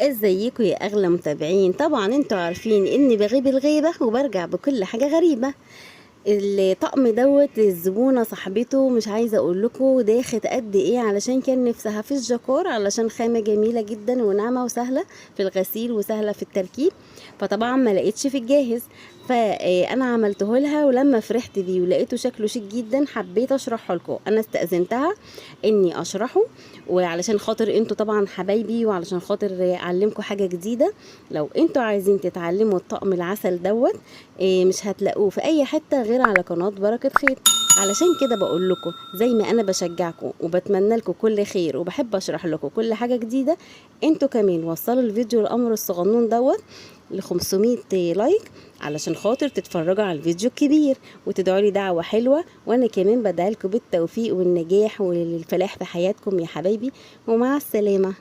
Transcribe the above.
ازيكم يا اغلى متابعين؟ طبعا انتوا عارفين اني بغيب الغيبة وبرجع بكل حاجة غريبة. الطقم دوت الزبونة صاحبته مش عايزة اقول لكم داخت قد ايه، علشان كان نفسها في الجاكور، علشان خامة جميلة جدا وناعمة وسهلة في الغسيل وسهلة في التركيب. فطبعا ما لقيتش في الجاهز، فانا عملته لها، ولما فرحت بيه ولقيته شكله شيك جدا حبيت اشرحه لكم. انا استأذنتها اني اشرحه، وعلشان خاطر انتوا طبعا حبايبي، وعلشان خاطر اعلمكم حاجة جديدة. لو انتوا عايزين تتعلموا الطقم العسل دوت، مش هتلاقوه في اي حتة غير على قناة بركة خير. علشان كده بقول لكم، زي ما انا بشجعكم وبتمنى لكم كل خير وبحب اشرح لكم كل حاجة جديدة، انتوا كمان وصلوا الفيديو الامر الصغنون دوت ل 500 لايك، علشان خاطر تتفرجوا على الفيديو الكبير وتدعوا لي دعوة حلوة. وانا كمان بدعي لكم بالتوفيق والنجاح والفلاح في حياتكم يا حبايبي، ومع السلامة.